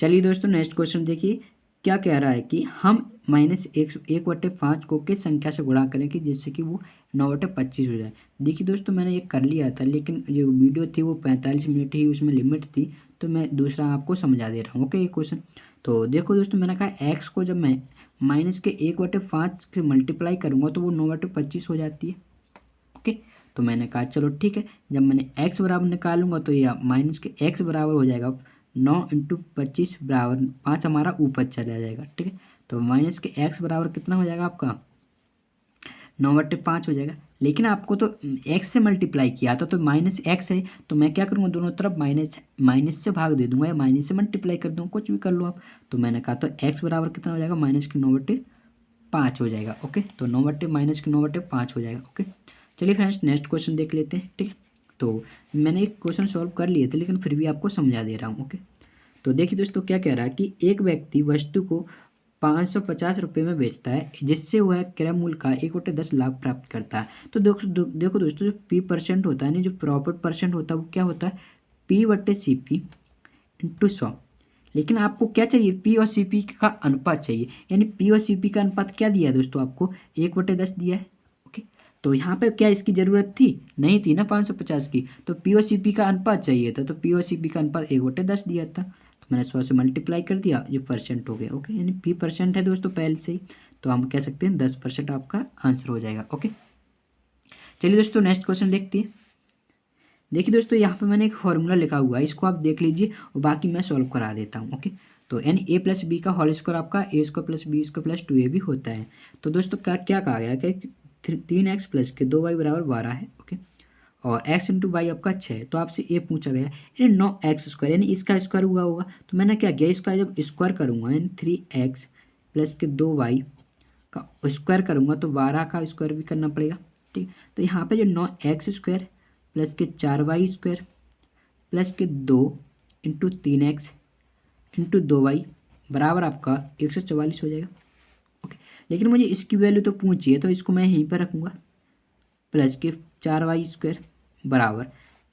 चलिए दोस्तों next question देखिए, क्या कह रहा है कि हम -1/5 को किस संख्या से गुणा करें कि जिससे कि वो 9/25 हो जाए। देखिए दोस्तों मैंने ये कर लिया था, लेकिन जो वीडियो थी वो 45 मिनट ही उसमें लिमिट थी, तो मैं दूसरा आपको समझा दे रहा हूँ। ओके, ये क्वेश्चन तो देखो दोस्तों, मैंने कहा एक्स को जब मैं -1/5 से मल्टीप्लाई करूँगा तो वो 9/25 हो जाती है। ओके, तो मैंने कहा चलो ठीक है, जब मैंने x बराबर निकालूंगा तो यह -x बराबर हो जाएगा 9 × 25 बराबर 5, हमारा ऊपर चला जाएगा। ठीक है, तो -x बराबर कितना हो जाएगा आपका 9/5 हो जाएगा। लेकिन आपको तो x से मल्टीप्लाई किया था तो -x है, तो मैं क्या करूँगा दोनों तरफ माइनस से भाग दे दूंगा या माइनस से मल्टीप्लाई कर दूँगा, कुछ भी कर लो आप। तो मैंने कहा तो x बराबर कितना हो जाएगा -9/5 हो जाएगा। ओके, तो 9/5 हो जाएगा। ओके, चलिए फ्रेंड्स नेक्स्ट क्वेश्चन देख लेते हैं। ठीक है, तो मैंने एक क्वेश्चन सॉल्व कर लिए थे, लेकिन फिर भी आपको समझा दे रहा हूँ। ओके, तो देखिए दोस्तों क्या कह रहा है कि एक व्यक्ति वस्तु को 550 रुपये में बेचता है, जिससे वह क्रय मूल्य का 1/10 लाभ प्राप्त करता है। तो देखो दोस्तों, जो P% होता है ना, जो प्रॉफिट परसेंट होता है वो क्या होता है P/CP × 100। लेकिन आपको क्या चाहिए, P और CP का अनुपात चाहिए, यानी P और CP का अनुपात क्या दिया है दोस्तों, आपको 1/10 दिया है। ओके, तो यहाँ पे क्या इसकी ज़रूरत थी, नहीं थी ना 550 की, तो P और CP का अनुपात चाहिए था, तो P और CP का अनुपात 1/10 दिया था, तो मैंने 100 से मल्टीप्लाई कर दिया, ये परसेंट हो गया। ओके, यानी P% है दोस्तों पहले से ही, तो हम कह सकते हैं 10% आपका आंसर हो जाएगा। ओके, चलिए दोस्तों नेक्स्ट क्वेश्चन देखते हैं। देखिए दोस्तों, यहाँ पे मैंने एक फॉर्मूला लिखा हुआ है, इसको आप देख लीजिए और बाकी मैं सॉल्व करा देता हूँ। ओके, तो यानी a+b का होल स्क्वायर आपका a² + b² + 2ab होता है। तो दोस्तों क्या क्या कहा गया कि 3x + 2y = 12 है। ओके, और x × y आपका 6 है, तो आपसे ये पूछा गया यानी 9x², यानी इसका स्क्वायर हुआ होगा। तो मैंने क्या किया, इसका जब स्क्वायर करूँगा यानी 3x + 2y का स्क्वायर करूँगा तो 12 का स्क्वायर भी करना पड़ेगा। ठीक, तो यहाँ पे जो 9x² + 4y² + 2 × 3x × 2y बराबर आपका 144 हो जाएगा। ओके, लेकिन मुझे इसकी वैल्यू तो पूछिए, तो इसको मैं यहीं पर रखूँगा, +4y² बराबर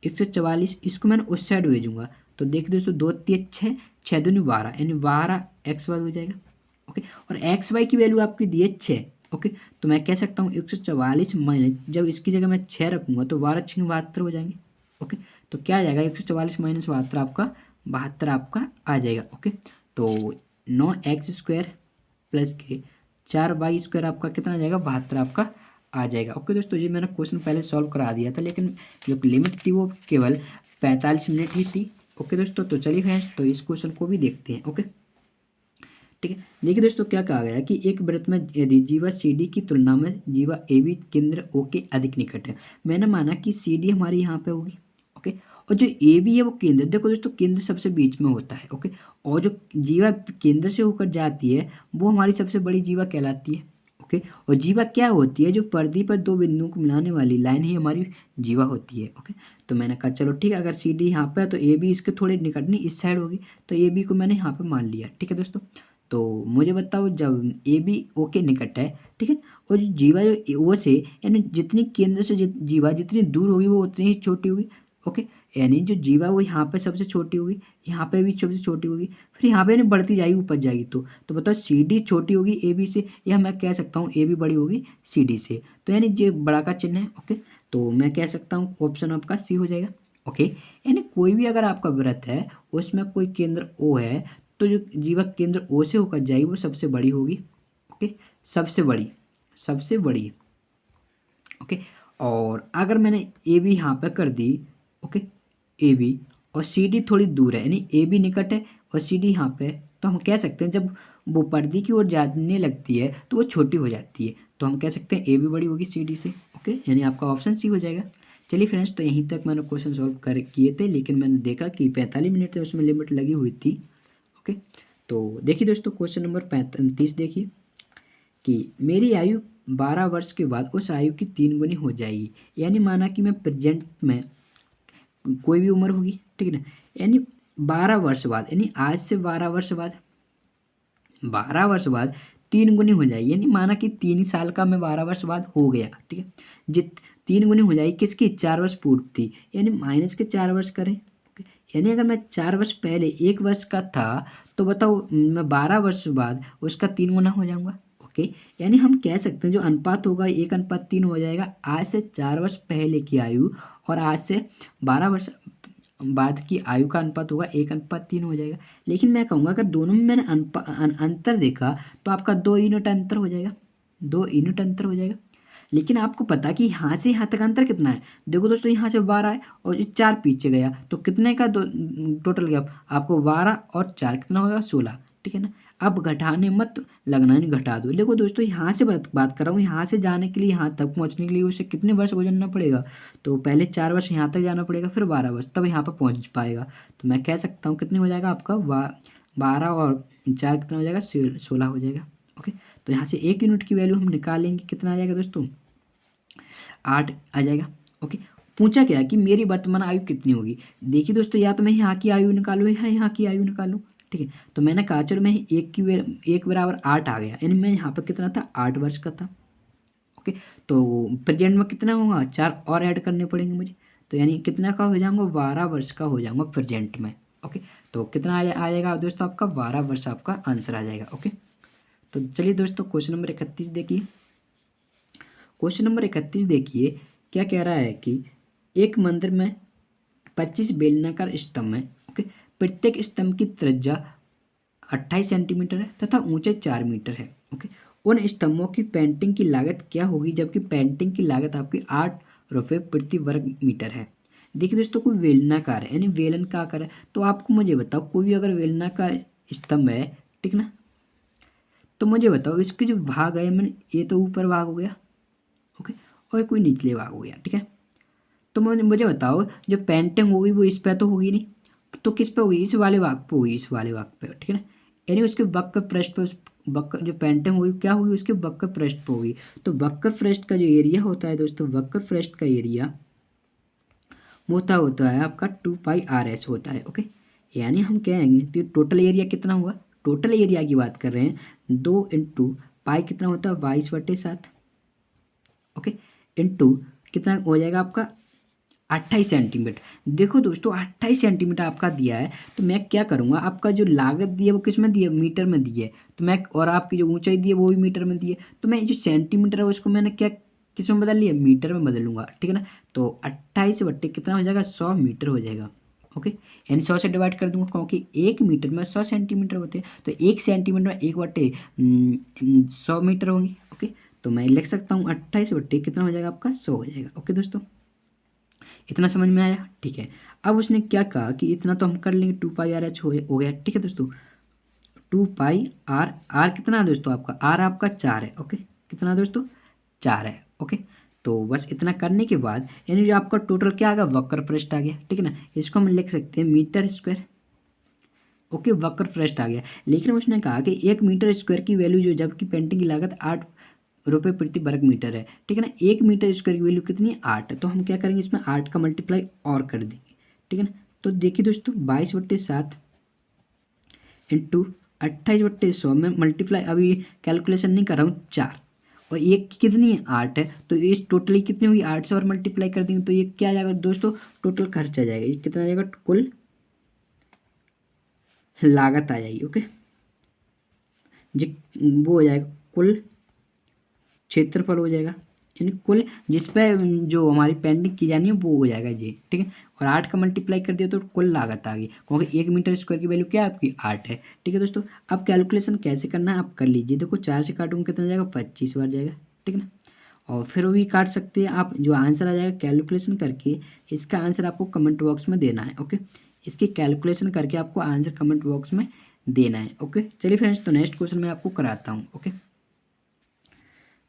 144, इसको मैंने उस साइड भेजूँगा। तो देखिए दोस्तों, 2 × 3 = 6, 6 दूनी 12, यानी 12xy हो जाएगा। ओके, और xy की वैल्यू आपकी दी है 6। ओके, तो मैं कह सकता हूँ 144 माइनस, जब इसकी जगह मैं 6 रखूँगा तो 12 × 6 = 72 हो जाएंगे। ओके, तो क्या आ जाएगा 144 - 72 आपका 72 आपका आ जाएगा। ओके, तो 9x² + के 4y² आपका कितना आ जाएगा 72 आपका आ जाएगा। ओके दोस्तों, ये मैंने क्वेश्चन पहले सॉल्व करा दिया था, लेकिन जो लिमिट थी वो केवल 45 मिनट ही थी। ओके दोस्तों, तो चलिए फ्रेंड्स, तो इस क्वेश्चन को भी देखते हैं। ओके, ठीक है, देखिए दोस्तों क्या कहा गया कि एक वृत्त में यदि जीवा CD की तुलना में जीवा AB केंद्र O के अधिक निकट है, मैंने माना कि CD हमारी यहाँ पे होगी। ओके, और जो AB है वो केंद्र, देखो दोस्तों केंद्र सबसे बीच में होता है। ओके, और जो जीवा केंद्र से होकर जाती है वो हमारी सबसे बड़ी जीवा कहलाती है। ओके, और जीवा क्या होती है, जो परिधि पर दो बिंदुओं को मिलाने वाली लाइन ही हमारी जीवा होती है। ओके, तो मैंने कहा चलो ठीक है, अगर CD यहाँ पे है तो AB इसके थोड़े निकट नहीं इस साइड होगी, तो AB को मैंने यहाँ पे मान लिया। ठीक है दोस्तों, तो मुझे बताओ जब ए बी ओ के निकट है, ठीक है, और जो जीवा जो ओ से, यानी जितनी केंद्र से जीवा जितनी दूर होगी वो उतनी ही छोटी होगी। ओके, यानी जो जीवा वो यहाँ पे सबसे छोटी होगी, यहाँ पे भी सबसे छोटी होगी, फिर यहाँ पे यानी बढ़ती जाएगी ऊपर जाएगी। तो बताओ सी डी छोटी होगी ए बी से, या मैं कह सकता हूँ ए बी बड़ी होगी सी डी से, तो यानी ये बड़ा का चिन्ह है। ओके, तो मैं कह सकता हूँ ऑप्शन आपका सी हो जाएगा। ओके, यानी कोई भी अगर आपका व्रत है उसमें कोई केंद्र ओ है, तो जो जीवा केंद्र ओ से होकर जाएगी वो सबसे बड़ी होगी। ओके, सबसे बड़ी, सबसे बड़ी। ओके, और अगर मैंने ए बी यहाँ पे कर दी, ओके, ए बी और सी डी थोड़ी दूर है, यानी ए बी निकट है और सी डी यहाँ पे है, तो हम कह सकते हैं जब वो पर्दे की ओर जाने लगती है तो वो छोटी हो जाती है, तो हम कह सकते हैं ए बी बड़ी होगी सी डी से। ओके, यानी आपका ऑप्शन सी हो जाएगा। चलिए फ्रेंड्स, तो यहीं तक मैंने क्वेश्चन सॉल्व कर किए थे, लेकिन मैंने देखा कि 45 मिनट है उसमें लिमिट लगी हुई थी। ओके, तो देखिए दोस्तों क्वेश्चन नंबर 35 देखिए कि मेरी आयु 12 वर्ष के बाद उस आयु की 3 गुनी हो जाएगी, यानी माना कि मैं प्रेजेंट में कोई भी उम्र होगी, ठीक है ना, यानी 12 वर्ष बाद, यानी आज से 12 वर्ष बाद, 12 वर्ष बाद 3 गुनी हो जाएगी, यानी माना कि 3 साल का मैं 12 वर्ष बाद हो गया। ठीक है, जित 3 गुनी हो जाएगी किसकी, 4 वर्ष पूर्व थी, यानी -4 वर्ष करें। ओके, यानी अगर मैं 4 वर्ष पहले 1 वर्ष का था तो बताओ मैं 12 वर्ष बाद उसका 3 गुना हो जाऊंगा। ओके, यानी हम कह सकते हैं जो अनुपात होगा 1:3 हो जाएगा। आज से 4 वर्ष पहले की आयु और आज से 12 वर्ष बाद की आयु का अनुपात होगा 1:3 हो जाएगा। लेकिन मैं कहूँगा अगर दोनों में मैंने अंतर देखा तो आपका 2 यूनिट अंतर हो जाएगा, 2 यूनिट अंतर हो जाएगा। लेकिन आपको पता कि यहाँ से यहाँ तक अंतर कितना है। देखो दोस्तों, यहाँ से 12 है और ये 4 पीछे गया तो कितने का टोटल गैप आपको 12 और 4 कितना होगा 16, ठीक है ना। अब घटाने मत लगना, नहीं घटा दो। देखो दोस्तों, यहाँ से बात कर रहा हूँ, यहाँ से जाने के लिए यहाँ तक पहुँचने के लिए उसे कितने वर्ष गुजरना पड़ेगा। तो पहले 4 वर्ष यहाँ तक जाना पड़ेगा, फिर 12 वर्ष, तब यहाँ पर पहुँच पाएगा। तो मैं कह सकता हूँ कितने हो जाएगा आपका 12 और 4 कितना हो जाएगा 16 हो जाएगा। ओके, तो यहाँ से 1 यूनिट की वैल्यू हम निकालेंगे, कितना आ जाएगा दोस्तों 8 आ जाएगा। ओके, पूछा क्या कि मेरी वर्तमान आयु कितनी होगी। देखिए दोस्तों, या तो मैं यहाँ की आयु निकालूँ या यहाँ की आयु निकालूँ, ठीक है। तो मैंने कहा चलो मैं 1 बराबर 8 आ गया, यानी मैं यहाँ पर कितना था 8 वर्ष का था। ओके, तो प्रेजेंट में कितना होगा 4 और ऐड करने पड़ेंगे मुझे, तो यानी कितना का हो जाऊँगा 12 वर्ष का हो जाऊँगा प्रेजेंट में। ओके, तो कितना आ जाएगा दोस्तों आपका 12 वर्ष आपका आंसर आ जाएगा। ओके, तो चलिए दोस्तों क्वेश्चन नंबर 31 देखिए। क्वेश्चन नंबर 31 देखिए क्या कह रहा है कि एक मंदिर में 25 बेलनाकार स्तंभ है। ओके, प्रत्येक स्तंभ की त्रिज्या 28 सेंटीमीटर है तथा ऊंचाई 4 मीटर है। ओके, उन स्तंभों की पेंटिंग की लागत क्या होगी जबकि पेंटिंग की लागत आपकी 8 रुपये प्रति वर्ग मीटर है। देखिए दोस्तों, कोई बेलनाकार है यानी बेलन का आकार है, तो आपको मुझे बताओ कोई भी अगर बेलनाकार स्तंभ है, ठीक ना, तो मुझे बताओ इसके जो भाग है, मैंने ये तो ऊपर भाग हो गया, ओके, और कोई निचले भाग हो गया, ठीक है। तो मुझे बताओ जो पेंटिंग होगी वो इस पे तो होगी नहीं, तो किस पे होगी, इस वाले भाग पे होगी, इस वाले भाग पे, ठीक है ना। यानी उसके वक्र पृष्ठ पे, उस वक्र जो पेंटिंग होगी क्या होगी उसके वक्र पृष्ठ पे होगी। तो वक्र पृष्ठ का जो एरिया होता है दोस्तों, वक्र पृष्ठ का एरिया होता है आपका 2πrs होता है। ओके, यानी हम कहेंगे तो टोटल एरिया कितना हुआ, टोटल एरिया की बात कर रहे हैं 2 इंटू पाई कितना होता है 22/7। ओके, इंटू कितना हो जाएगा आपका 28 सेंटीमीटर। देखो दोस्तों 28 सेंटीमीटर आपका दिया है, तो मैं क्या करूँगा, आपका जो लागत दी है वो किस में दी है, मीटर में दी है, तो मैं, और आपकी जो ऊंचाई दी है वो भी मीटर में दी है, तो मैं जो सेंटीमीटर है उसको मैंने क्या किस में बदल लिया, मीटर में बदलूंगा, ठीक है ना। तो 28 बट्टे कितना हो जाएगा 100 मीटर हो जाएगा। ओके, यानी 100 से डिवाइड कर दूंगा क्योंकि 1 मीटर में 100 सेंटीमीटर होते हैं, तो 1 सेंटीमीटर में 1/100 मीटर होंगे। ओके, तो मैं लिख सकता हूँ 28 बट्टे कितना हो जाएगा आपका 100 हो जाएगा। ओके दोस्तों, इतना समझ में आया, ठीक है। अब उसने क्या कहा कि इतना तो हम कर लेंगे 2πr हो गया, ठीक है दोस्तों। 2πr, आर कितना है दोस्तों आपका, आर आपका 4 है। ओके, कितना दोस्तों 4 है। ओके, तो बस इतना करने के बाद यानी जो आपका टोटल क्या आ गया वक्र पृष्ठ आ गया, ठीक है ना। इसको हम लिख सकते हैं मीटर स्क्वायर। ओके, वक्र पृष्ठ आ गया। लेकिन उसने कहा कि 1 मीटर स्क्वायर की वैल्यू जो, जबकि पेंटिंग की लागत 8 रुपये प्रति वर्ग मीटर है, ठीक है ना। 1 मीटर स्क्वायर की वैल्यू कितनी है 8 है, तो हम क्या करेंगे इसमें 8 का मल्टीप्लाई और कर देंगे, ठीक है ना। तो देखिए दोस्तों 22/7 इंटू 28/100 में मल्टीप्लाई, अभी कैलकुलेशन नहीं कर रहा हूँ, 4 और ये कितनी है 8 है, तो इस टोटली कितनी होगी 8 से और मल्टीप्लाई कर देंगे तो ये क्या आ जाएगा दोस्तों, टोटल खर्च आ जाएगा, ये कितना आ जाएगा कुल लागत आ जाएगी। ओके, जी वो हो जाएगा कुल क्षेत्रफल हो जाएगा, यानी कुल जिस पे जो हमारी पेंटिंग की जानी है वो हो जाएगा जी, ठीक है। और 8 का मल्टीप्लाई कर दिया तो कुल लागत आ गई, क्योंकि 1 मीटर स्क्वायर की वैल्यू क्या है आपकी 8 है, ठीक है दोस्तों। अब कैलकुलेशन कैसे करना है आप कर लीजिए। देखो 4 से काटूंगा कितना जाएगा 25 बार जाएगा, ठीक है ना। और फिर वो भी काट सकते हैं आप, जो आंसर आ जाएगा कैलकुलेशन करके इसका आंसर आपको कमेंट बॉक्स में देना है। ओके, इसकी कैलकुलेशन करके आपको आंसर कमेंट बॉक्स में देना है। ओके, चलिए फ्रेंड्स, तो नेक्स्ट क्वेश्चन मैं आपको कराता हूँ। ओके,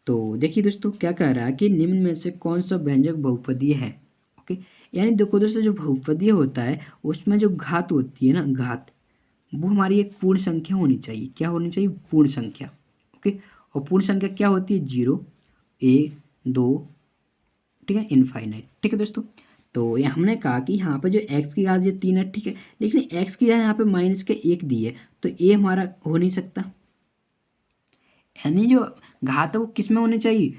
तो देखिए दोस्तों क्या कह रहा है कि निम्न में से कौन सा व्यंजक बहुपदीय है। ओके, यानी देखो दोस्तों जो बहुपदीय होता है उसमें जो घात होती है ना, घात, वो हमारी एक पूर्ण संख्या होनी चाहिए। क्या होनी चाहिए, पूर्ण संख्या। ओके, और पूर्ण संख्या क्या होती है 0, 1, 2, ठीक है, इनफाइनाइट, ठीक है दोस्तों। तो ये हमने कहा कि यहाँ पे जो x की घात जो 3 है, ठीक है, लेकिन x की घात यहाँ पे -1 दी है, तो ये हमारा हो नहीं सकता। यानी जो घात है वो किस में होनी चाहिए,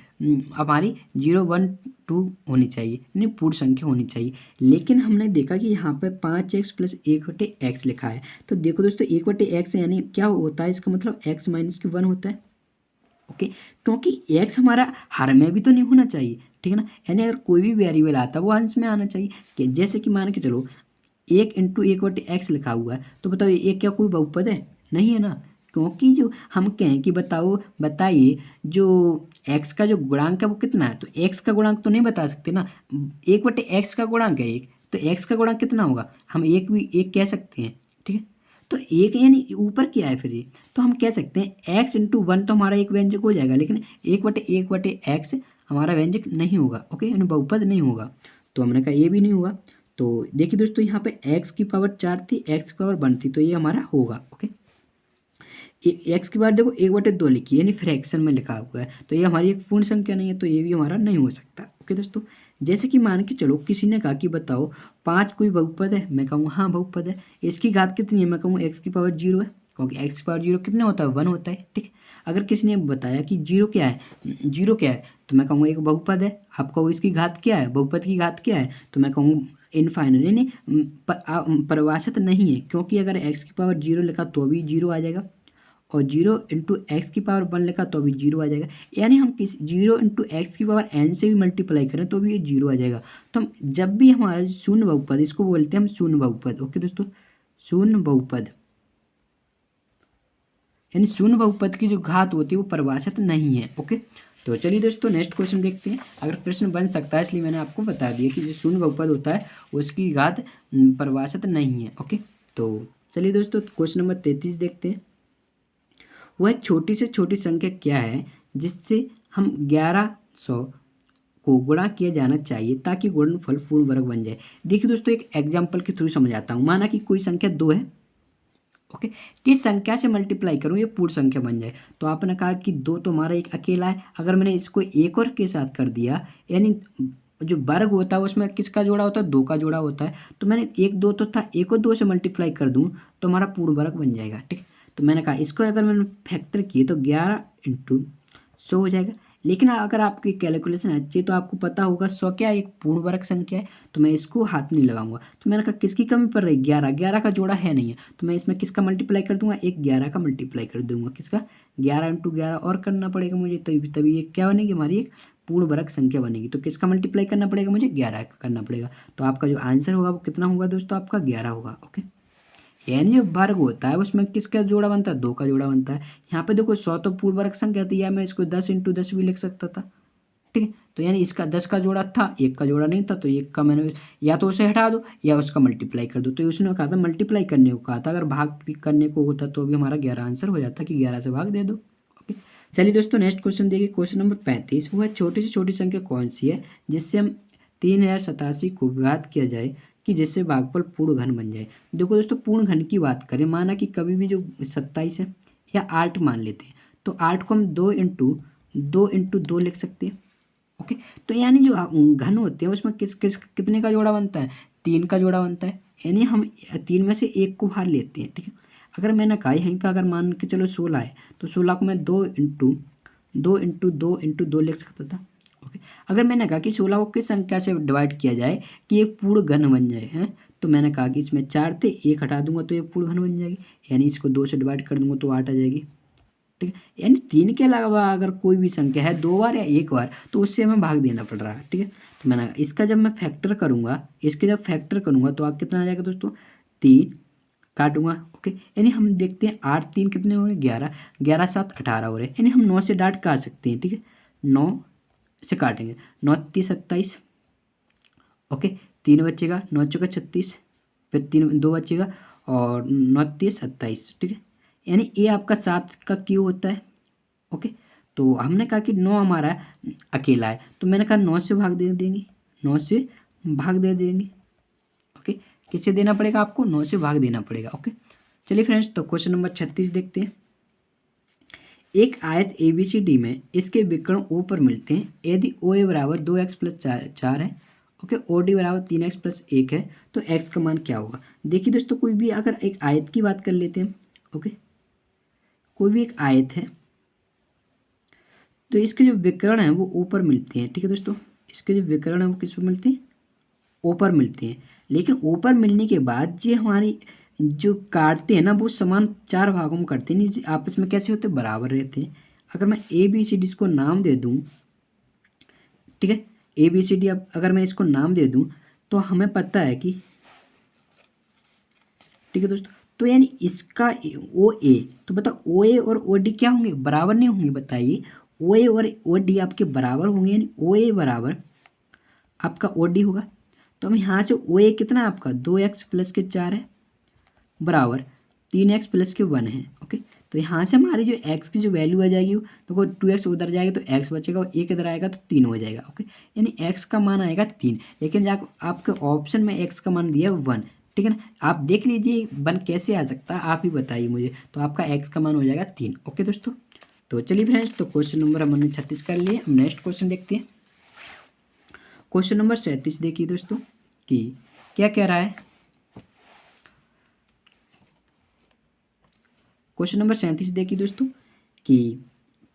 हमारी 0 1 2 होनी चाहिए, यानी पूर्ण संख्या होनी चाहिए। लेकिन हमने देखा कि यहाँ पे 5x प्लस 1/x लिखा है। तो देखो दोस्तों 1/x यानी क्या होता है, इसका मतलब x माइनस की 1 होता है। ओके, क्योंकि x हमारा हर में भी तो नहीं होना चाहिए, ठीक है ना। यानी अगर कोई भी वेरिएबल आता है वो अंश में आना चाहिए। कि जैसे कि मान के चलो 1 इंटू 1/x लिखा हुआ है, तो बताओ ये क्या कोई बहुपद है, नहीं है ना। क्योंकि जो हम कहें कि बताइए जो x का जो गुणांक है वो कितना है, तो x का गुणांक तो नहीं बता सकते ना। 1/x का गुणांक है 1, तो x का गुणांक कितना होगा, हम एक कह सकते हैं, ठीक है। तो एक यानी ऊपर क्या है फिर ये, तो हम कह सकते हैं x इंटू 1 तो हमारा एक व्यंजक हो जाएगा, लेकिन 1/1/x हमारा व्यंजक नहीं होगा। ओके, यानी बहुपद नहीं होगा, तो हमने कहा ये भी नहीं हुआ। तो देखिए दोस्तों यहाँ पे x की पावर 4 थी, x की पावर 1 थी, तो ये हमारा होगा। ओके, एक्स की बार देखो 1/2 लिखी है, यानी फ्रैक्शन में लिखा हुआ है, तो ये हमारी एक पूर्ण संख्या नहीं है, तो ये भी हमारा नहीं हो सकता। ओके दोस्तों, जैसे कि मान के चलो किसी ने कहा कि बताओ 5 कोई बहुपद है, मैं कहूँ हाँ बहुपद है। इसकी घात कितनी है, मैं कहूँ x की पावर 0 है, क्योंकि x की पावर 0 कितने होता है, 1 होता है, ठीक है। अगर किसी ने बताया कि 0 क्या है, 0 क्या है, तो मैं कहूँ एक बहुपद है। आप कहो इसकी घात क्या है, बहुपद की घात क्या है, तो मैं कहूँ इनफाइनाइट, यानी परिभाषित नहीं है, क्योंकि अगर x की पावर 0 लिखा तो भी 0 आ जाएगा, और 0 इंटू एक्स की पावर 1 लिखा तो भी 0 आ जाएगा। यानी हम किस 0 इंटू एक्स की पावर n से भी मल्टीप्लाई करें तो भी ये 0 आ जाएगा। तो हम जब भी हमारा शून्य बहुपद, इसको बोलते हैं हम शून्य बहुपद। ओके दोस्तों, शून्य बहुपद यानी शून्य बहुपद की जो घात होती है वो परिभाषित नहीं है। ओके, तो चलिए दोस्तों नेक्स्ट क्वेश्चन देखते हैं। अगर प्रश्न बन सकता है इसलिए मैंने आपको बता दिया कि जो शून्य बहुपद होता है उसकी घात परिभाषित नहीं है। ओके, तो चलिए दोस्तों क्वेश्चन नंबर 33 देखते हैं। वह छोटी से छोटी संख्या क्या है जिससे हम 1100 को गुणा किया जाना चाहिए ताकि गुणनफल पूर्ण वर्ग बन जाए। देखिए दोस्तों एक एग्जाम्पल के थ्रू समझाता हूँ। माना कि कोई संख्या 2 है, ओके, किस संख्या से मल्टीप्लाई करूँ ये पूर्ण संख्या बन जाए। तो आपने कहा कि 2 तो हमारा एक अकेला है, अगर मैंने इसको एक और के साथ कर दिया, यानी जो वर्ग होता है उसमें किसका जोड़ा होता है, 2 का जोड़ा होता है। तो मैंने 1 2 तो था, एक और 2 से मल्टीप्लाई कर दूँ तो हमारा पूर्ण वर्ग बन जाएगा, ठीक है। तो मैंने कहा इसको अगर मैंने फैक्टर किए तो 11 इंटू 100 हो जाएगा। लेकिन अगर आपकी कैलकुलेशन अच्छी है तो आपको पता होगा 100 क्या एक पूर्ण वर्ग संख्या है, तो मैं इसको हाथ नहीं लगाऊंगा। तो मैंने कहा किसकी कमी पड़ रही, 11, 11 का जोड़ा है नहीं है, तो मैं इसमें किसका मल्टीप्लाई कर दूंगा, एक 11 का मल्टीप्लाई कर दूंगा। किसका, 11 इंटू 11 और करना पड़ेगा मुझे, तभी तभी ये क्या बनेगी, हमारी एक पूर्ण वर्ग संख्या बनेगी। तो किसका मल्टीप्लाई करना पड़ेगा, मुझे 11 का करना पड़ेगा। तो आपका जो आंसर होगा वो कितना होगा दोस्तों, आपका 11 होगा। ओके, यानी जो वर्ग होता है उसमें किसका जोड़ा बनता है, 2 का जोड़ा बनता है। यहाँ पे देखो 100 तो पूर्ण वर्ग संख्या थी, या मैं इसको 10 इंटू 10 भी लिख सकता था, ठीक है। तो यानी इसका 10 का जोड़ा था, एक का जोड़ा नहीं था, तो एक का मैंने या तो उसे हटा दो या उसका मल्टीप्लाई कर दो। तो उसने कहा था मल्टीप्लाई करने को कहा था, अगर भाग करने को होता तो भी हमारा 11 आंसर हो जाता कि 11 से भाग दे दो। ओके, चलिए दोस्तों नेक्स्ट क्वेश्चन देखिए। क्वेश्चन नंबर 35, वह छोटी से छोटी संख्या कौन सी है जिससे हम 3087 को विभाजित किया जाए कि जिससे भागफल पूर्ण घन बन जाए। देखो दोस्तों पूर्ण घन की बात करें, माना कि कभी भी जो 27 है या 8 मान लेते हैं, तो 8 को हम 2 इंटू 2 लिख सकते हैं। ओके, तो यानी जो घन होते हैं उसमें किस किस कितने का जोड़ा बनता है, 3 का जोड़ा बनता है। यानी हम 3 में से एक को बाहर लेते हैं, ठीक है। अगर मैंने कहा यहीं पर अगर मान के चलो 16 है, तो 16 को मैं 2 इंटू 2 लिख सकता था। ओके, अगर मैंने कहा कि 16 को किस संख्या से डिवाइड किया जाए कि एक पूर्ण घन बन जाए, हैं, तो मैंने कहा कि इसमें 4 थे, एक हटा दूंगा तो ये पूर्ण घन बन जाएगी, यानी इसको 2 से डिवाइड कर दूंगा तो 8 आ जाएगी, ठीक है। यानी 3 के अलावा अगर कोई भी संख्या है 2 बार या 1 बार तो उससे हमें भाग देना पड़ रहा है, ठीक है। तो मैंने इसका जब मैं फैक्टर करूँगा, इसके जब फैक्टर करूँगा तो आप कितना आ जाएगा दोस्तों, 3 काटूंगा। ओके, यानी हम देखते हैं 8 3 कितने हो रहे, 11, 11 7 18 हो रहे, यानी हम 9 से डाट काट सकते हैं, ठीक है। 9 से काटेंगे, 9 3 27, ओके, 3 बचेगा, 9 चौका 36, फिर 3 2 बचेगा, और 9 3 27, ठीक है। यानी ये आपका 7 का क्यू होता है। ओके, तो हमने कहा कि 9 हमारा अकेला है, तो मैंने कहा 9 से भाग दे देंगे, 9 से भाग दे देंगे। ओके, किससे देना पड़ेगा आपको, 9 से भाग देना पड़ेगा। ओके, चलिए फ्रेंड्स तो क्वेश्चन नंबर 36 देखते हैं। एक आयत ABCD में इसके विकर्ण O पर मिलते हैं यदि OA बराबर 2x प्लस 4 है, ओके, OD बराबर 3x प्लस 1 है, तो x का मान क्या होगा। देखिए दोस्तों कोई भी अगर एक आयत की बात कर लेते हैं, ओके, कोई भी एक आयत है, तो इसके जो विकर्ण हैं वो ऊपर मिलते हैं, ठीक है दोस्तों। इसके जो विकर्ण हैं वो किस पर मिलते हैं, ऊपर मिलते हैं। लेकिन ऊपर मिलने के बाद ये हमारी जो काटते हैं ना वो समान 4 भागों में करते हैं, नहीं आपस में कैसे होते, बराबर रहते हैं। अगर मैं ए बी सी डी इसको नाम दे दूँ, ठीक है, ए बी सी डी, अब अगर मैं इसको नाम दे दूँ तो हमें पता है कि, ठीक है दोस्तों, तो यानी इसका ओ ए, तो बताओ ओ ए और ओ डी क्या होंगे, बराबर नहीं होंगे, बताइए। ओ ए और ओ डी आपके बराबर होंगे, यानी ओ ए बराबर आपका ओ डी होगा। तो हम यहाँ से ओ ए कितना है आपका 2x प्लस के 4 है, बराबर 3x प्लस के 1 है। ओके, तो यहाँ से हमारी जो x की जो वैल्यू आ जाएगी तो वो 2x उधर जाएगा तो x बचेगा और एक इधर आएगा तो 3 हो जाएगा। ओके, यानी x का मान आएगा 3, लेकिन जब आपके ऑप्शन में x का मान दिया है 1, ठीक है ना। आप देख लीजिए 1 कैसे आ सकता है, आप ही बताइए मुझे। तो आपका x का मान हो जाएगा 3। ओके दोस्तों, तो चलिए फ्रेंड्स, तो क्वेश्चन नंबर हमने 36 कर लिए। हम नेक्स्ट क्वेश्चन देखते हैं। क्वेश्चन नंबर 37 देखिए दोस्तों कि क्या कह रहा है। क्वेश्चन नंबर 37 देखिए दोस्तों कि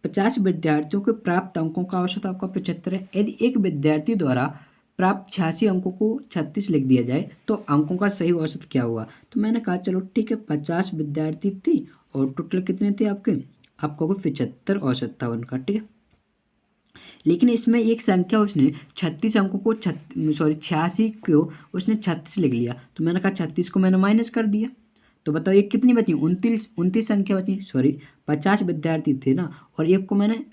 50 विद्यार्थियों के प्राप्त अंकों का औसत आपका 75 है। यदि एक विद्यार्थी द्वारा प्राप्त 86 अंकों को 36 लिख दिया जाए तो अंकों का सही औसत क्या हुआ। तो मैंने कहा चलो ठीक है, 50 विद्यार्थी थे और टोटल कितने थे आपके, आपको 75 औसत था उनका, ठीक है। लेकिन इसमें एक संख्या उसने 36 अंकों को 86 को उसने 36 लिख लिया। तो मैंने कहा 36 को मैंने माइनस कर दिया। तो बताओ ये कितनी बची, 29 संख्या बची, सॉरी 50 विद्यार्थी थे ना, और एक को मैंने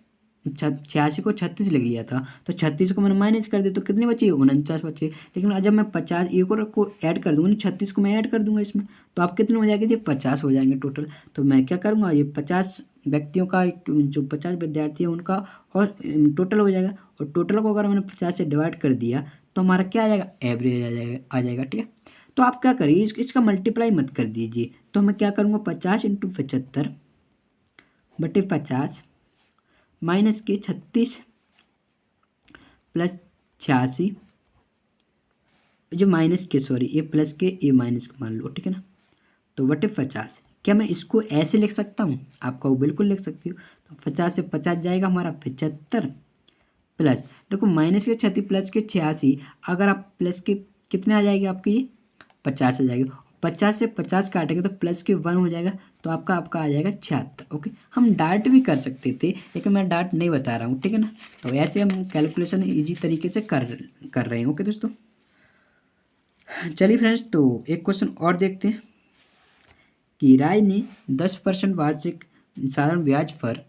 86 को 36 लिख लिया था, तो 36 को मैंने माइनस कर दिया तो कितनी बची, 49 बचे। लेकिन आज जब मैं 50 एक और को ऐड कर दूंगा, 36 को मैं ऐड कर दूंगा इसमें, तो आप कितने हो जाएंगे जी, 50 हो जाएंगे टोटल। तो मैं क्या करूँगा, ये 50 व्यक्तियों का जो 50 विद्यार्थी है उनका और टोटल हो जाएगा, और टोटल को अगर मैंने 50 से डिवाइड कर दिया तो हमारा क्या आ जाएगा, एवरेज आ जाएगा, ठीक है। तो आप क्या करिए, इसका मल्टीप्लाई मत कर दीजिए। तो मैं क्या करूँगा, 50 × 75 बटे 50 माइनस के 36 प्लस 86, जो माइनस के, सॉरी ये प्लस के ये माइनस के मान लो, ठीक है ना, तो बटे 50। क्या मैं इसको ऐसे लिख सकता हूँ, आपका वो बिल्कुल लिख सकती हूँ। तो 50 से 50 जाएगा हमारा 75 प्लस, देखो माइनस के 36 प्लस के 86, अगर आप प्लस के कितने आ जाएगी आपकी, ये 50 आ जाएगी। 50 से 50 काटेंगे तो प्लस के 1 हो जाएगा, तो आपका आ जाएगा 76। ओके, हम डार्ट भी कर सकते थे लेकिन मैं डार्ट नहीं बता रहा हूँ, ठीक है ना। तो ऐसे हम कैलकुलेशन इजी तरीके से कर रहे हैं। ओके दोस्तों, चलिए फ्रेंड्स, तो एक क्वेश्चन और देखते हैं कि राय ने 10% वार्षिक साधारण ब्याज पर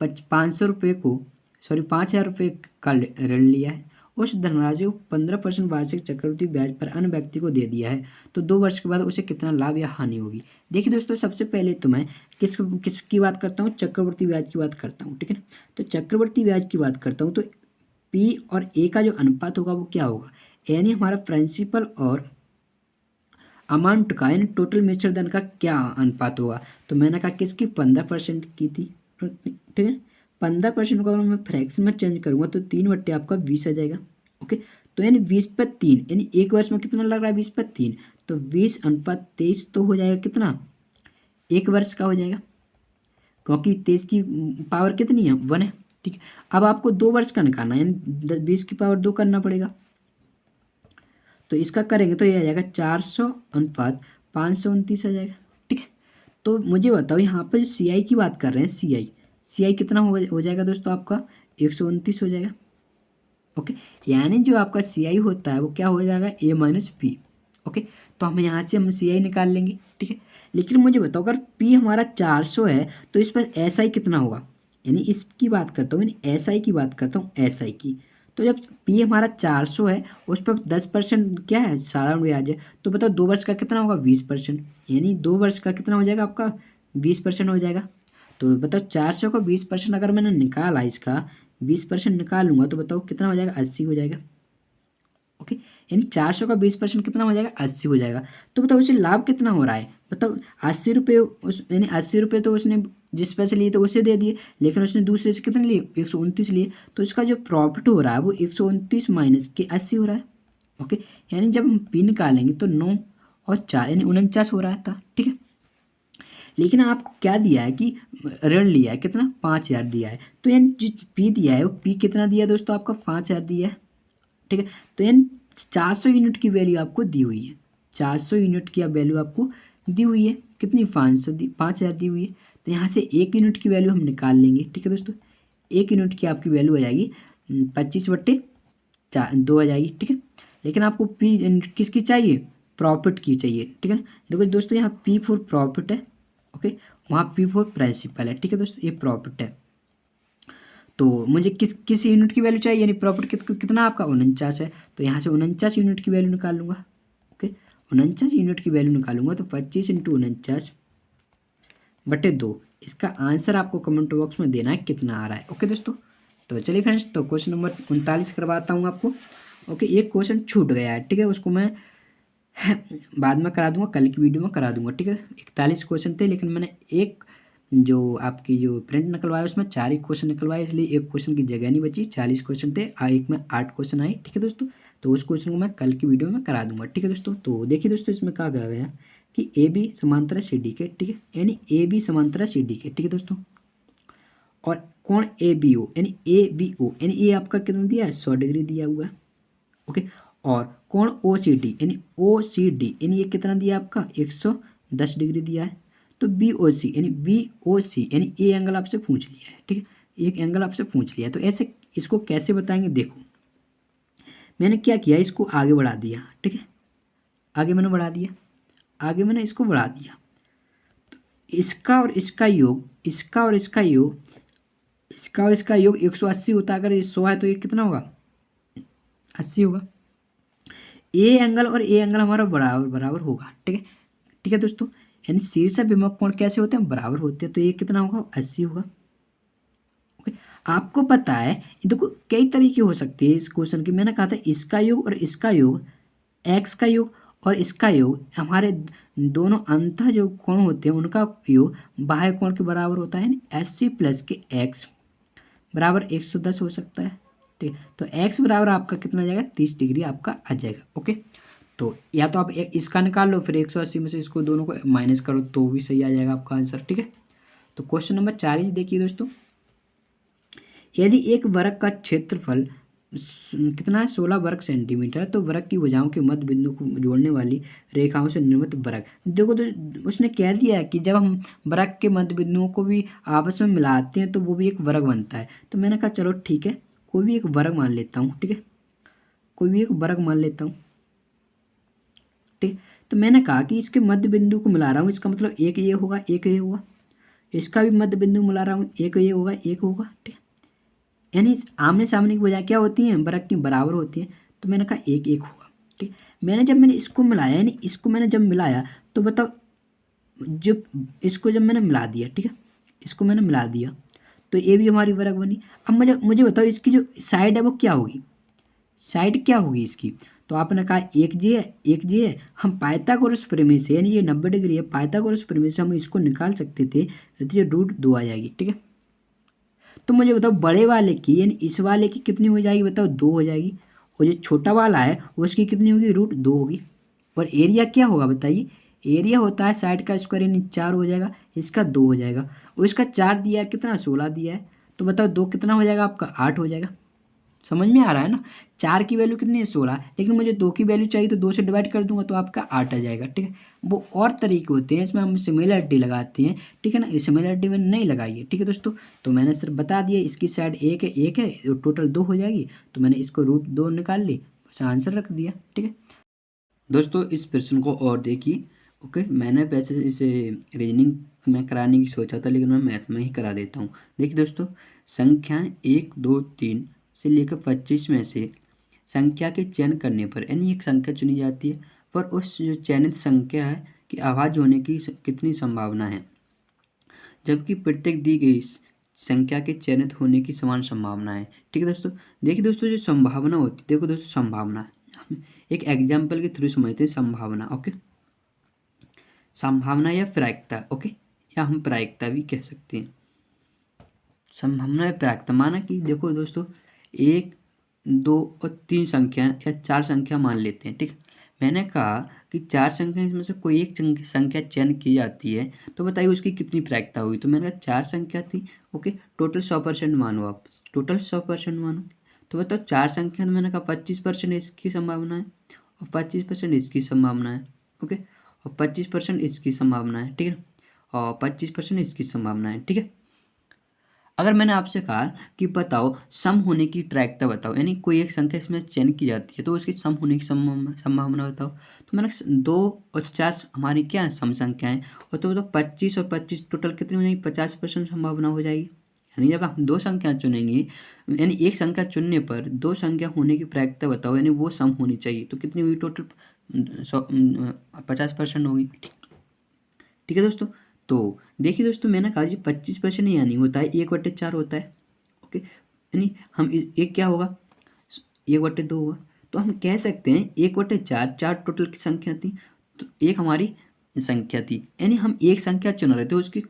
500 रुपये को, सॉरी 5000 रुपये का ऋण लिया है। उस धनराशि को 15% वार्षिक चक्रवृद्धि ब्याज पर अन्य व्यक्ति को दे दिया है, तो 2 वर्ष के बाद उसे कितना लाभ या हानि होगी। देखिए दोस्तों, सबसे पहले तो मैं किसकी बात करता हूँ, चक्रवृद्धि ब्याज की बात करता हूँ, ठीक है। तो चक्रवृद्धि ब्याज की बात करता हूँ तो पी और ए का जो अनुपात होगा वो क्या होगा, यानी हमारा प्रिंसिपल और अमाउंट का, यानी टोटल म्यूचुअल धन का क्या अनुपात होगा। तो मैंने कहा किसकी, 15% की थी, ठीक है। 15% को अगर मैं फ्रैक्शन में चेंज करूँगा तो 3 बट्टे आपका 20 आ जाएगा। ओके, तो यानी 20/3, यानी एक वर्ष में कितना लग रहा है, 20/3, तो 20/23 तो हो जाएगा कितना, एक वर्ष का हो जाएगा, क्योंकि 23 की पावर कितनी है, 1 है, ठीक है। अब आपको 2 वर्ष का निकालना है, यानी 20 की पावर 2 करना पड़ेगा। तो इसका करेंगे तो ये आ जाएगा 400/529 आ जाएगा, ठीक है। तो मुझे बताओ यहाँ पर जो सी आई की बात कर रहे हैं, सी आई कितना हो जाएगा दोस्तों, आपका 129 हो जाएगा। ओके, यानी जो आपका सी आई होता है वो क्या हो जाएगा, ए माइनस पी। ओके, तो हम यहाँ से हम सी आई निकाल लेंगे, ठीक है। लेकिन मुझे बताओ अगर पी हमारा 400 है तो इस पर एस आई कितना होगा, यानी इसकी बात करता हूँ, यानी एस आई की बात करता हूँ, एस आई की। तो जब पी हमारा 400 है उस पर 10% क्या है, साधारण ब्याज है, तो बताओ 2 वर्ष का कितना होगा, 20%, यानी 2 वर्ष का कितना हो जाएगा आपका, 20% हो जाएगा। तो बताओ 400 का 20% अगर मैंने निकाला, इसका 20% निकाल लूँगा तो बताओ कितना हो जाएगा, 80 हो जाएगा। ओके, यानी 400 का 20% कितना हो जाएगा, 80 हो जाएगा। तो बताओ उसे लाभ कितना हो रहा है, बताओ 80 रुपये, उस यानी 80 रुपये तो उसने जिस पैसे लिए तो उसे दे दिए, लेकिन उसने दूसरे से कितने लिए, 129 लिए, तो इसका जो प्रॉफिट हो रहा है वो 129 माइनस के 80 हो रहा है। ओके, यानी जब हम पी निकालेंगे तो 9 और 4 यानी 49 हो रहा था, ठीक है। लेकिन आपको क्या दिया है कि ऋण लिया है, कितना 5,000 दिया है, तो यानी जो पी दिया है वो पी कितना दिया है दोस्तों, आपका 5,000 दिया है, ठीक है। तो यानी 400 यूनिट की वैल्यू आपको दी हुई है, 400 यूनिट की वैल्यू आपको दी हुई है, कितनी 5,000 दी हुई है। तो यहाँ से 1 यूनिट की वैल्यू हम निकाल लेंगे, ठीक है दोस्तों। 1 यूनिट की आपकी वैल्यू आ जाएगी 25/4 2 आ जाएगी, ठीक है। लेकिन आपको पी किसकी चाहिए, प्रॉफिट की चाहिए, ठीक है ना। देखो दोस्तों यहाँ पी फॉर प्रॉफिट है, ओके, वहाँ पी फॉर प्रिंसिपल है, ठीक है दोस्तों, ये प्रॉफिट है। तो मुझे किस यूनिट की वैल्यू चाहिए, यानी प्रॉफिट कितना आपका 49 है, तो यहाँ से 49 यूनिट की वैल्यू निकाल लूँगा, ओके। 49 यूनिट की वैल्यू निकालूंगा तो 25 × 49/2, इसका आंसर आपको कमेंट बॉक्स में देना है कितना आ रहा है, ओके दोस्तों। तो चलिए फ्रेंड्स, तो क्वेश्चन नंबर 39 करवाता हूँ आपको, ओके। एक क्वेश्चन छूट गया है, ठीक है, उसको मैं बाद में करा दूंगा, कल की वीडियो में करा दूंगा, ठीक है। 41 क्वेश्चन थे, लेकिन मैंने एक जो आपकी जो प्रिंट निकलवाया उसमें 4 ही क्वेश्चन निकलवाए, इसलिए एक क्वेश्चन की जगह नहीं बची, 40 क्वेश्चन थे, एक में 8 क्वेश्चन आए, ठीक है दोस्तों। तो उस क्वेश्चन को मैं कल की वीडियो में करा दूंगा, ठीक है दोस्तों। तो देखिए दोस्तों, इसमें कहा गया कि ए बी समांतर सी डी के, ठीक है, यानी ए बी समांतर सी डी के, ठीक है दोस्तों। और कोण ए बी ओ, यानी ए बी ओ, यानी ए आपका कितना दिया है, 100 डिग्री दिया हुआ है, ओके। और कोण ओ सी डी, यानी ओ सी डी, यानी ये कितना दिया आपका 110 डिग्री दिया है। तो बी ओ सी, यानी बी ओ सी, यानी ए एंगल आपसे पूछ लिया है, ठीक है, एक एंगल आपसे पूछ लिया है। तो ऐसे इसको कैसे बताएंगे, देखो मैंने क्या किया, इसको आगे बढ़ा दिया, ठीक है, आगे मैंने बढ़ा दिया, आगे मैंने इसको बढ़ा दिया। तो इसका और इसका योग, इसका और इसका योग, इसका और इसका योग 180 होता है। अगर ये 100 है तो ये कितना होगा, 80 होगा। ए एंगल और ए एंगल हमारा बराबर बराबर होगा, ठीक है, ठीक है दोस्तों। यानी शीर्ष विमुख कोण कैसे होते हैं, बराबर होते हैं। तो ये कितना होगा, 80 होगा, ओके। आपको पता है, देखो कई तरीके हो सकते हैं इस क्वेश्चन की। मैंने कहा था इसका योग और इसका योग, एक्स का योग और इसका योग, हमारे दोनों अंतः जो कोण होते हैं उनका योग बाह्य कोण के बराबर होता है, यानी 80 प्लस के एक्स बराबर 110 हो सकता है, ठीक है। तो एक्स बराबर आपका कितना आ जाएगा, 30 डिग्री आपका आ जाएगा, ओके। तो या तो आप इसका निकाल लो, फिर 180 में से इसको दोनों को माइनस करो तो भी सही आ जाएगा आपका आंसर, ठीक है। तो क्वेश्चन नंबर 40 देखिए दोस्तों, यदि एक वर्ग का क्षेत्रफल कितना है, 16 वर्ग सेंटीमीटर, तो वर्ग की भुजाओं के मध्य बिंदु को जोड़ने वाली रेखाओं से निर्मित वर्ग, देखो तो उसने कह दिया है कि जब हम वर्ग के मध्य बिंदुओं को भी आपस में मिलाते हैं तो वो भी एक वर्ग बनता है। तो मैंने कहा चलो ठीक है, कोई भी एक वर्ग मान लेता हूँ, ठीक है, कोई भी एक वर्ग मान लेता हूँ, ठीक। तो मैंने कहा कि इसके मध्य बिंदु को मिला रहा हूँ, इसका मतलब एक ये होगा, एक ये होगा, इसका भी मध्य बिंदु मिला रहा हूँ, एक ये होगा, एक होगा, ठीक। यानी आमने सामने की बजाय क्या होती हैं, वर्ग की बराबर होती हैं। तो मैंने कहा एक एक होगा, ठीक। मैंने इसको मिलाया, यानी इसको मैंने जब मिलाया तो बताओ, जब इसको जब मैंने मिला दिया, ठीक है, इसको मैंने मिला दिया तो ये भी हमारी वर्ग बनी। अब मुझे मुझे बताओ इसकी जो साइड है वो क्या होगी, साइड क्या होगी इसकी। तो आपने कहा एक जी है, एक जी है, हम पाइथागोरस प्रमेय से, यानी ये 90 डिग्री है, पाइथागोरस प्रमेय से हम इसको निकाल सकते थे, तो ये √2 आ जाएगी, ठीक है। तो मुझे बताओ बड़े वाले की, यानी इस वाले की कितनी हो जाएगी, बताओ 2 हो जाएगी, और जो छोटा वाला है उसकी कितनी होगी, √2 होगी। और एरिया क्या होगा बताइए, एरिया होता है साइड का स्क्वायर, यानी 4 हो जाएगा, इसका 2 हो जाएगा, और इसका 4 दिया है, कितना 16 दिया है। तो बताओ 2 कितना हो जाएगा आपका, 8 हो जाएगा। समझ में आ रहा है ना, 4 की वैल्यू कितनी है, 16, लेकिन मुझे 2 की वैल्यू चाहिए तो 2 से डिवाइड कर दूंगा तो आपका 8 आ जाएगा, ठीक है। वो और तरीके होते हैं, इसमें हम सिमिलरिटी लगाते हैं, ठीक है ना, सिमिलरिटी में नहीं लगाइए, ठीक है दोस्तों। तो मैंने सिर्फ बता दिया, इसकी साइड एक है और टोटल 2 हो जाएगी, तो मैंने इसको √2 निकाल ली, बस आंसर रख दिया, ठीक है दोस्तों। इस प्रश्न को और देखिए, ओके। मैंने वैसे इसे रीजनिंग में कराने की सोचा था, लेकिन मैं मैथ में ही करा देता हूँ। देखिए दोस्तों, संख्याएं 1 2 3 से लेकर 25 में से संख्या के चयन करने पर, यानी एक संख्या चुनी जाती है, पर उस जो चयनित संख्या है की आवाज़ होने की कितनी संभावना है, जबकि प्रत्येक दी गई संख्या के चयनित होने की समान संभावना है, ठीक है दोस्तों। देखिए दोस्तों, जो संभावना होती है, देखो दोस्तों संभावना, एक एग्जाम्पल के थ्रू समझते हैं संभावना, ओके। संभावना या प्रायिकता, ओके, या हम प्रायिकता भी कह सकते हैं। संभावना या प्रायिकता, माना कि देखो दोस्तों 1 2 और 3 संख्या या 4 संख्या मान लेते हैं, ठीक। मैंने कहा कि 4 संख्या इसमें से कोई एक संख्या चयन की जाती है, तो बताइए उसकी कितनी प्रायिकता होगी। तो मैंने कहा 4 संख्या थी, ओके, टोटल 100% मानो आप, टोटल 100% मानो। तो बताओ 4 संख्या, तो मैंने कहा 25% इसकी संभावना है और 25% इसकी संभावना है, ओके, और 25% इसकी संभावना है, ठीक है, और 25% इसकी संभावना है, ठीक है। अगर मैंने आपसे कहा कि बताओ सम होने की प्रायिकता बताओ, यानी कोई एक संख्या इसमें चयन की जाती है तो उसकी सम होने की संभावना बताओ, तो मैंने 2 और 4 हमारी क्या है, सम संख्याएं, और तो बताओ 25 और 25 टोटल कितनी हो जाएगी, 50% संभावना हो जाएगी। यानी जब हम 2 संख्या चुनेंगे, यानी एक संख्या चुनने पर 2 संख्या होने की प्रायिकता बताओ, यानी वो सम होनी चाहिए, तो कितनी हुई टोटल, 50% होगी, ठीक है दोस्तों। तो देखिए दोस्तों, मैंने कहा जी 25% यानी होता है 1/4 होता है, ओके, यानी हम एक क्या होगा, 1/2 होगा। तो हम कह सकते हैं 1/4, 4 टोटल की संख्या थी, तो एक हमारी संख्या थी, यानी हम एक संख्या चुन रहे थे, उसकी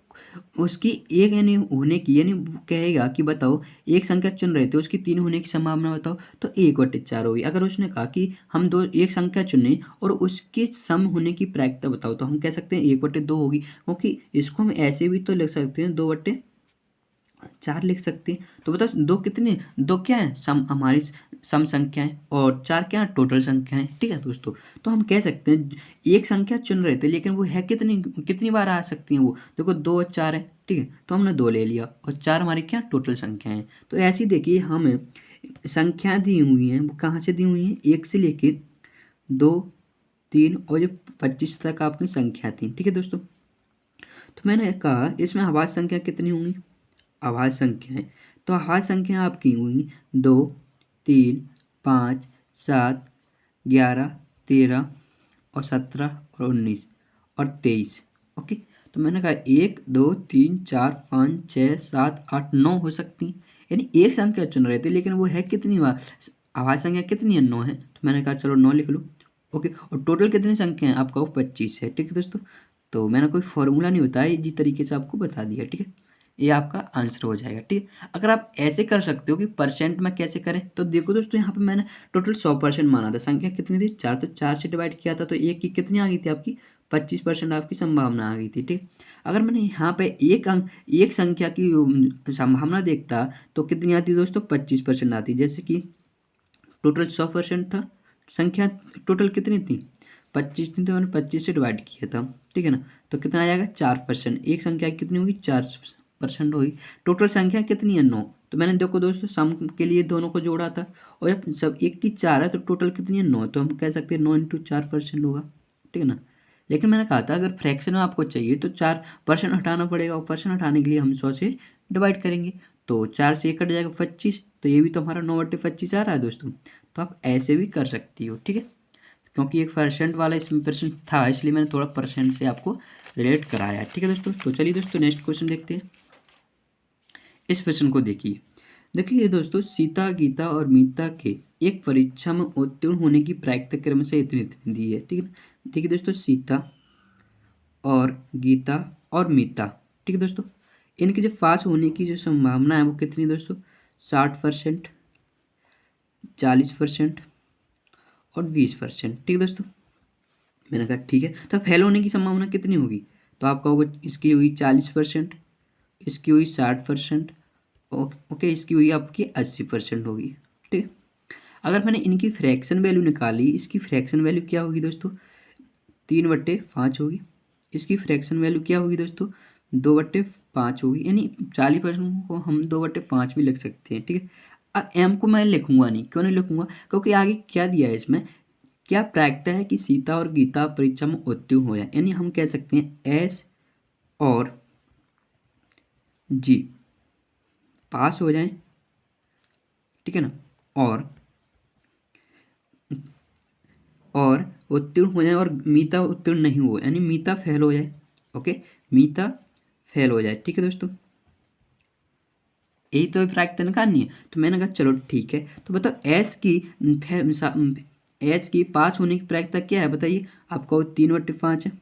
उसकी एक यानी होने की, यानी वो कहेगा कि बताओ एक संख्या चुन रहे थे उसकी 3 होने की संभावना बताओ, तो 1/4 होगी। अगर उसने कहा कि हम एक संख्या चुने और उसके सम होने की प्रायिकता बताओ, तो हम कह सकते हैं 1/2 होगी, क्योंकि इसको हम ऐसे भी तो लिख सकते हैं 2/4 लिख सकते हैं। तो बताओ दो कितने, दो क्या है, सम हमारी सम संख्याएं, और 4 क्या है, टोटल संख्याएं, ठीक है दोस्तों। तो हम कह सकते हैं एक संख्या चुन रहे थे, लेकिन वो है कितनी, कितनी बार आ सकती हैं वो, देखो 2 और 4 है, ठीक है, तो हमने 2 ले लिया, और 4 हमारी क्या टोटल संख्याएं हैं। तो ऐसी देखिए हमें संख्या दी हुई हैं, वो कहाँ से दी हुई हैं, 1 से लेके 2, 3 और ये 25 तक आपकी संख्या थी, ठीक है दोस्तों। तो मैंने कहा इसमें आवाज़ संख्या कितनी होंगी, आवाज़ संख्याएं, तो आवाज़ संख्या आपकी हुई 2, 3, 5, 7, 11, 13 और 17 और 19 और 23, ओके। तो मैंने कहा 1, 2, 3, 4, 5, 6, 7, 8, 9 हो सकती, यानी एक संख्या चुन रहे थे, लेकिन वो है कितनी बार, आवाज़ संख्या कितनी है, 9 है, तो मैंने कहा चलो 9 लिख लो, ओके। और टोटल कितनी संख्या है, आपका वो 25 है, ठीक है दोस्तों। तो मैंने कोई फॉर्मूला नहीं बताया, इसी तरीके से आपको बता दिया, ठीक है, ये आपका आंसर हो जाएगा, ठीक है। अगर आप ऐसे कर सकते हो कि परसेंट में कैसे करें, तो देखो दोस्तों यहाँ पे मैंने टोटल 100% माना था, संख्या कितनी थी, 4, तो 4 से डिवाइड किया था, तो एक की कितनी आ गई थी आपकी, 25% आपकी संभावना आ गई थी, ठीक। अगर मैंने यहाँ पे एक संख्या की संभावना देखता, तो कितनी आती दोस्तों, 25% आती, जैसे कि टोटल 100% था, संख्या टोटल कितनी थी, 25 थी, तो मैंने 25 से डिवाइड किया था, ठीक है ना, तो कितना आ जाएगा, 4%, एक संख्या कितनी होगी, 4% होगी, टोटल संख्या कितनी है, 9। तो मैंने देखो दोस्तों सम के लिए दोनों को जोड़ा था, और जब सब एक की 4 है तो टोटल कितनी है, 9, तो हम कह सकते हैं 9 × 4% होगा, ठीक है ना। लेकिन मैंने कहा था अगर फ्रैक्शन में आपको चाहिए तो 4% हटाना पड़ेगा, और परसेंट हटाने के लिए हम 100 से डिवाइड करेंगे, तो 4 से 1 कट जाएगा 25, तो ये भी तो हमारा 9/25 आ रहा है दोस्तों। तो आप ऐसे भी कर सकती हो, ठीक है, क्योंकि एक परसेंट वाला इसमें परसेंट था, इसलिए मैंने थोड़ा परसेंट से आपको रिलेट कराया, ठीक है दोस्तों। तो चलिए दोस्तों नेक्स्ट क्वेश्चन देखते हैं। इस प्रश्न को देखिए, देखिए दोस्तों, सीता, गीता और मीता के एक परीक्षा में उत्तीर्ण होने की प्रायिकता क्रम से इतनी इतनी दी है, ठीक है। देखिए दोस्तों, सीता और गीता और मीता, ठीक है दोस्तों, इनके जो पास होने की जो संभावना है वो कितनी है दोस्तों, 60%, 40% और 20%, ठीक है दोस्तों। मैंने कहा ठीक है, तो फेल होने की संभावना कितनी होगी, तो आपका होगा, इसकी हुई 40%, इसकी हुई 60%, ओके, इसकी हुई आपकी 80% होगी, ठीक है। अगर मैंने इनकी फ्रैक्शन वैल्यू निकाली, इसकी फ्रैक्शन वैल्यू क्या होगी दोस्तों, 3/5 होगी, इसकी फ्रैक्शन वैल्यू क्या होगी दोस्तों, 2/5 होगी, यानी 40% को हम 2/5 भी लिख सकते हैं, ठीक है। अब एम को मैं लिखूंगा नहीं, क्यों नहीं लिखूंगा, क्योंकि आगे क्या दिया है इसमें, क्या प्रायिकता है कि सीता और गीता परीक्षा में उत्तीर्ण हो जाए, यानी हम कह सकते हैं एस और जी पास हो जाएं, ठीक है ना, और उत्तीर्ण हो जाए और मीता उत्तीर्ण नहीं हो, यानी मीता फेल हो जाए, ओके, मीता फेल हो जाए, ठीक है दोस्तों। यही तो प्रायिकता निकालनी है, तो मैंने कहा चलो ठीक है। तो बताओ एस की पास होने की प्रायिकता क्या है बताइए, आपका वो 3/5 है।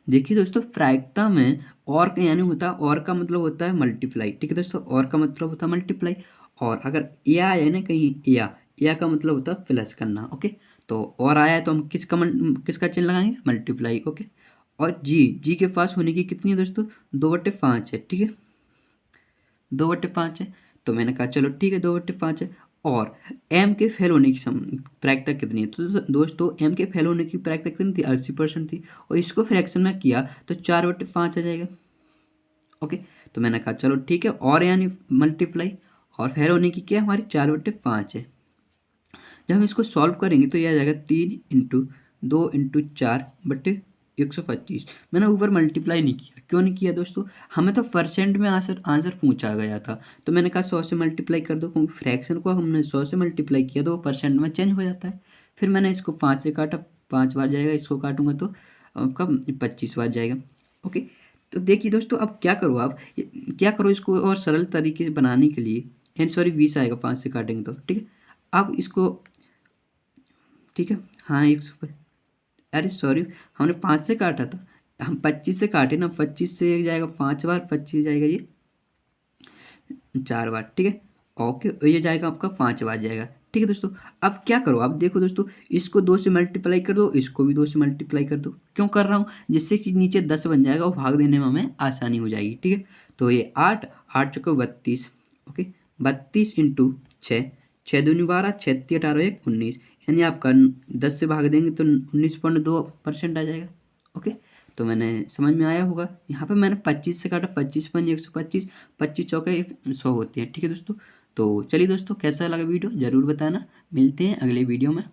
देखिए दोस्तों, प्रायिकता में और का यानी होता है, और का मतलब होता है मल्टीप्लाई, ठीक है दोस्तों, और का मतलब होता है मल्टीप्लाई, और अगर या है ना कहीं या का मतलब होता है प्लस करना, ओके। तो और आया है तो हम किसका चिन्ह लगाएंगे, मल्टीप्लाई। ओके, और जी के पास होने की कितनी है दोस्तों, 2/5 है। ठीक है, 2/5 है। तो मैंने कहा चलो ठीक है, 2/5 है। और एम के फेल होने की प्रायिकता कितनी है, तो दोस्तों एम के फेल होने की प्रायिकता कितनी थी, 80% थी। और इसको फ्रैक्शन में किया तो 4/5 आ जाएगा। ओके, तो मैंने कहा चलो ठीक है, और यानी मल्टीप्लाई, और फेल होने की क्या है हमारी, 4/5 है। जब हम इसको सॉल्व करेंगे तो यह आ जाएगा 3 × 2 × 4/125। मैंने ऊपर मल्टीप्लाई नहीं किया, क्यों नहीं किया दोस्तों, हमें तो परसेंट में आंसर पूछा गया था। तो मैंने कहा 100 से मल्टीप्लाई कर दो, क्योंकि फ्रैक्शन को हमने 100 से मल्टीप्लाई किया तो वो परसेंट में चेंज हो जाता है। फिर मैंने इसको 5 से काटा, 5 बार जाएगा, इसको काटूंगा तो आपका 25 बार जाएगा। ओके, तो देखिए दोस्तों, अब क्या करो आप, क्या करो इसको और सरल तरीके से बनाने के लिए, सॉरी 20 आएगा 5 से काटेंगे तो। ठीक है, अब इसको, ठीक है, हाँ 100, अरे सॉरी, हमने 5 से काटा था, हम 25 से काटे ना, 25 से जाएगा 5 बार, 25 जाएगा ये 4 बार। ठीक है, ओके, ये जाएगा आपका 5 बार जाएगा। ठीक है दोस्तों, अब क्या करो, अब देखो दोस्तों, इसको 2 से मल्टीप्लाई कर दो, इसको भी 2 से मल्टीप्लाई कर दो। क्यों कर रहा हूँ, जिससे कि नीचे 10 बन जाएगा, और भाग देने में हमें आसानी हो जाएगी। ठीक है, तो ये 8, 8 चौके 32। ओके, 32 इंटू 6, 6×2 = 12, 6×3 = 18, 19, यानी आपका 10 से भाग देंगे तो 19.2% आ जाएगा। ओके, तो मैंने समझ में आया होगा। यहाँ पे मैंने 25 से काटा, 25 × 5 = 125, 25 चौके 100 होती है। ठीक है दोस्तों, तो चलिए दोस्तों, कैसा लगा वीडियो ज़रूर बताना, मिलते हैं अगले वीडियो में।